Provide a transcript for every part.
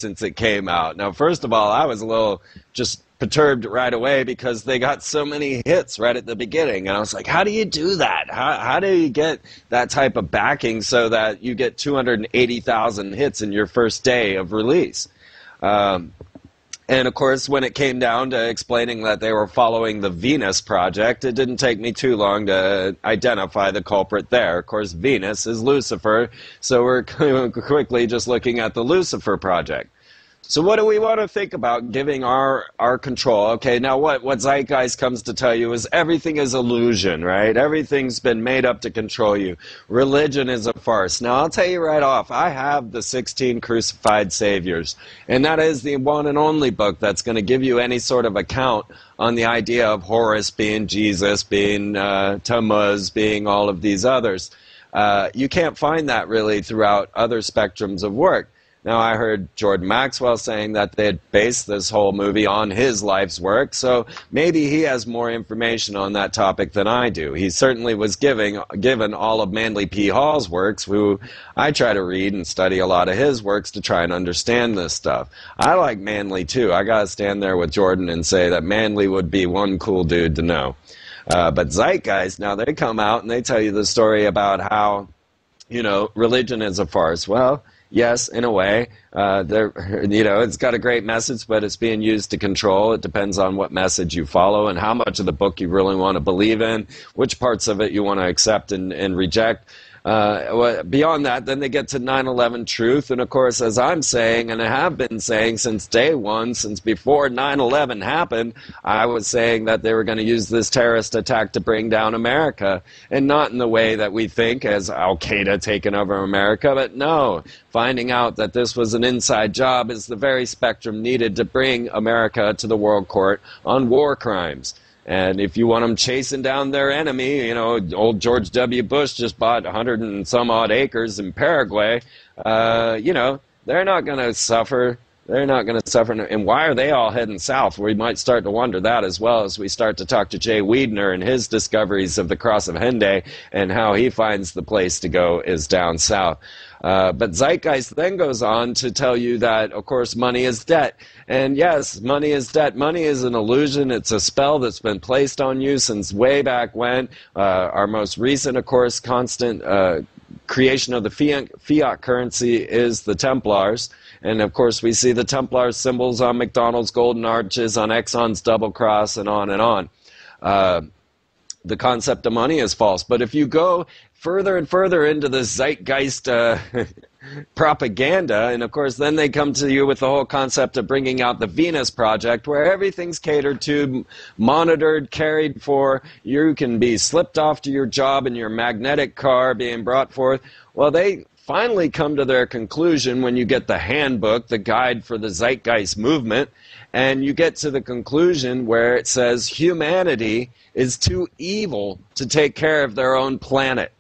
since it came out. Now, first of all, I was a little just perturbed right away because they got so many hits right at the beginning. And I was like, how do you do that? How do you get that type of backing so that you get 280,000 hits in your first day of release? And of course, when it came down to explaining that they were following the Venus Project, it didn't take me too long to identify the culprit there. Of course, Venus is Lucifer, so we're quickly just looking at the Lucifer Project. So what do we want to think about giving our control? Okay, now what Zeitgeist comes to tell you is everything is illusion, right? Everything's been made up to control you. Religion is a farce. Now, I'll tell you right off, I have the 16 Crucified Saviors, and that is the one and only book that's going to give you any sort of account on the idea of Horus being Jesus, being Tammuz, being all of these others. You can't find that really throughout other spectrums of work. Now, I heard Jordan Maxwell saying that they had based this whole movie on his life's work, so maybe he has more information on that topic than I do. He certainly was given all of Manly P. Hall's works, who I try to read and study a lot of his works to try and understand this stuff. I like Manly, too. I got to stand there with Jordan and say that Manly would be one cool dude to know. But Zeitgeist, now they come out and they tell you the story about how, you know, religion is a farce. Well, yes, in a way, it's got a great message, but it's being used to control. It depends on what message you follow and how much of the book you really want to believe in, which parts of it you want to accept and reject. Beyond that, then they get to 9/11 truth, and of course, as I'm saying, and I have been saying since day one, since before 9/11 happened, I was saying that they were going to use this terrorist attack to bring down America, and not in the way that we think as Al-Qaeda taking over America, but no, finding out that this was an inside job is the very spectrum needed to bring America to the World Court on war crimes. And if you want them chasing down their enemy, you know, old George W. Bush just bought 100 and some odd acres in Paraguay, you know, they're not going to suffer. They're not going to suffer. And why are they all heading south? We might start to wonder that as well as we start to talk to Jay Wiedner and his discoveries of the Cross of Henday and how he finds the place to go is down south. But Zeitgeist then goes on to tell you that, of course, money is debt. And yes, money is debt. Money is an illusion. It's a spell that's been placed on you since way back when. Our most recent, of course, constant creation of the fiat currency is the Templars. And, of course, we see the Templar symbols on McDonald's golden arches, on Exxon's double cross, and on and on. The concept of money is false. But if you go further and further into the Zeitgeist propaganda, and of course then they come to you with the whole concept of bringing out the Venus Project, where everything's catered to, monitored, cared for. You can be slipped off to your job in your magnetic car being brought forth. Well, they finally come to their conclusion when you get the handbook, the guide for the Zeitgeist movement, and you get to the conclusion where it says humanity is too evil to take care of their own planet.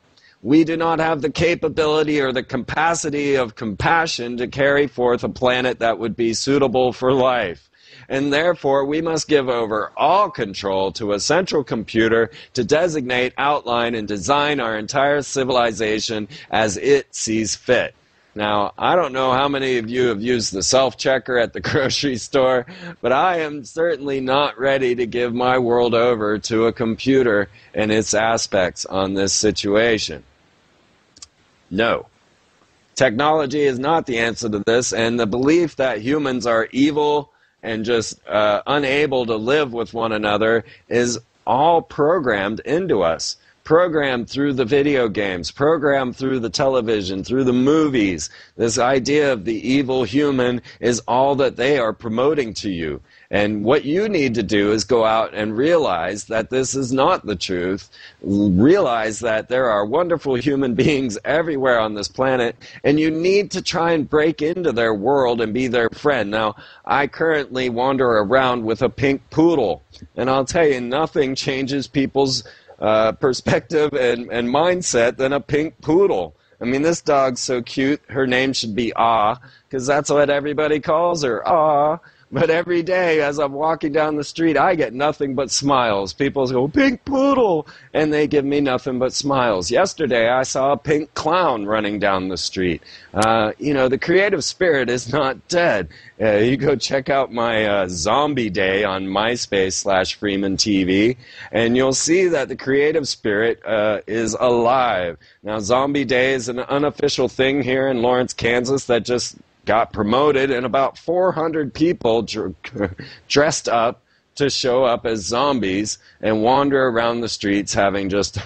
We do not have the capability or the capacity of compassion to carry forth a planet that would be suitable for life. And therefore, we must give over all control to a central computer to designate, outline, and design our entire civilization as it sees fit. Now, I don't know how many of you have used the self-checker at the grocery store, but I am certainly not ready to give my world over to a computer and its aspects on this situation. No. Technology is not the answer to this, and the belief that humans are evil and just unable to live with one another is all programmed into us. Programmed through the video games, programmed through the television, through the movies. This idea of the evil human is all that they are promoting to you. And what you need to do is go out and realize that this is not the truth. Realize that there are wonderful human beings everywhere on this planet, and you need to try and break into their world and be their friend. Now, I currently wander around with a pink poodle, and I'll tell you, nothing changes people's perspective and mindset than a pink poodle. I mean, this dog's so cute. Her name should be Ah, because that's what everybody calls her, Ah. But every day as I'm walking down the street, I get nothing but smiles. People go, pink poodle, and they give me nothing but smiles. Yesterday, I saw a pink clown running down the street. The creative spirit is not dead. You go check out my zombie day on MySpace/Freeman TV, and you'll see that the creative spirit is alive. Now, Zombie Day is an unofficial thing here in Lawrence, Kansas that just got promoted, and about 400 people dressed up to show up as zombies and wander around the streets having just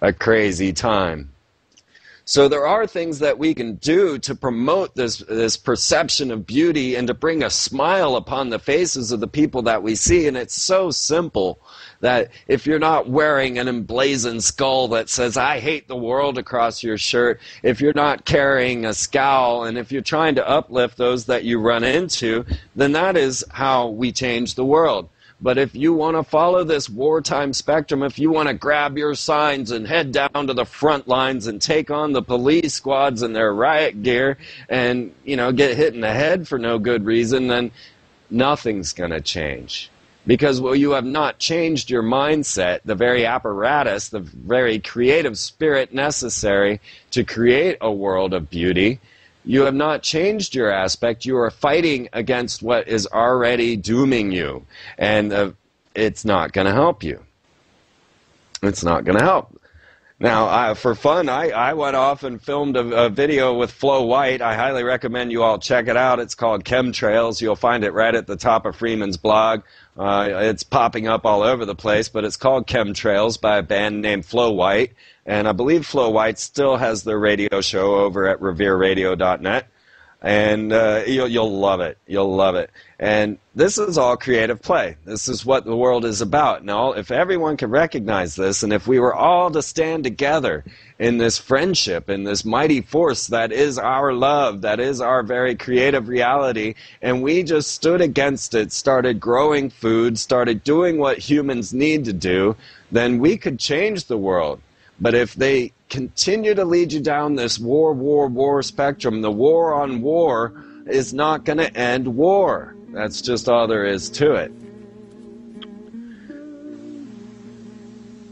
a crazy time. So there are things that we can do to promote this perception of beauty and to bring a smile upon the faces of the people that we see. And it's so simple that if you're not wearing an emblazoned skull that says, "I hate the world" across your shirt, if you're not carrying a scowl, and if you're trying to uplift those that you run into, then that is how we change the world. But if you want to follow this wartime spectrum, if you want to grab your signs and head down to the front lines and take on the police squads in their riot gear and, get hit in the head for no good reason, then nothing's going to change. Because, you have not changed your mindset, the very apparatus, the very creative spirit necessary to create a world of beauty. You have not changed your aspect. You are fighting against what is already dooming you. And it's not going to help you. It's not going to help. Now, for fun, I went off and filmed a video with Flo White. I highly recommend you all check it out. It's called Chemtrails. You'll find it right at the top of Freeman's blog. It's popping up all over the place, but it's called Chemtrails by a band named Flo White. And I believe Flo White still has their radio show over at revereradio.net. And you'll love it. You'll love it. And this is all creative play. This is what the world is about. Now, if everyone can recognize this, and if we were all to stand together in this friendship, in this mighty force that is our love, that is our very creative reality, and we just stood against it, started growing food, started doing what humans need to do, then we could change the world. But if they continue to lead you down this war spectrum, the war on war is not going to end war. That's just all there is to it.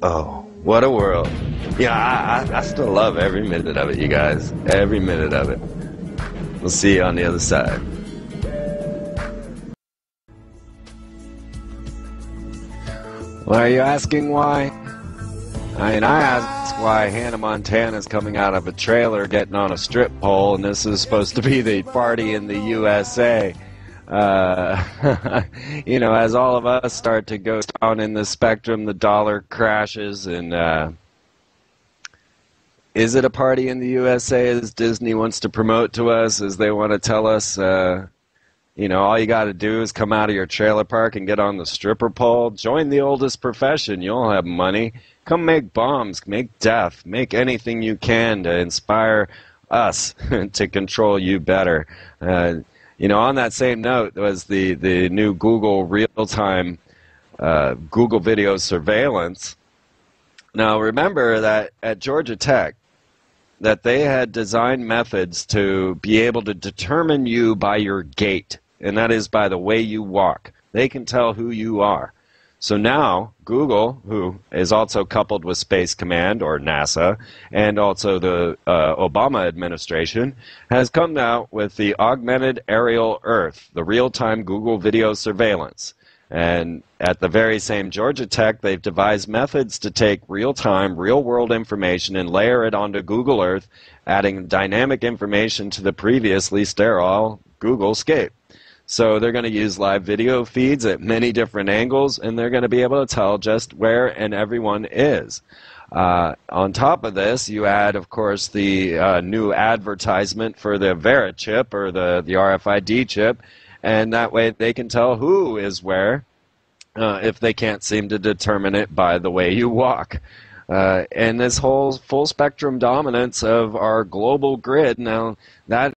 Oh, what a world. Yeah, I still love every minute of it, you guys. Every minute of it. We'll see you on the other side. Well, are you asking why? I asked why Hannah Montana's coming out of a trailer getting on a strip pole, and this is supposed to be the party in the USA. As all of us start to go down in the spectrum, the dollar crashes, and is it a party in the USA as Disney wants to promote to us, as they want to tell us, all you got to do is come out of your trailer park and get on the stripper pole. Join the oldest profession. You'll have money. Come make bombs, make death, make anything you can to inspire us to control you better. On that same note was the new Google real-time Google video surveillance. Now, remember that at Georgia Tech, that they had designed methods to be able to determine you by your gait, and that is by the way you walk. They can tell who you are. So now, Google, who is also coupled with Space Command, or NASA, and also the Obama administration, has come out with the Augmented Aerial Earth, the real-time Google video surveillance. And at the very same Georgia Tech, they've devised methods to take real-time, real-world information and layer it onto Google Earth, adding dynamic information to the previously sterile Google Scape. So they're going to use live video feeds at many different angles, and they're going to be able to tell just where and everyone is. On top of this, you add, of course, the new advertisement for the Vera chip, or the RFID chip, and that way they can tell who is where if they can't seem to determine it by the way you walk. And this whole full spectrum dominance of our global grid, now that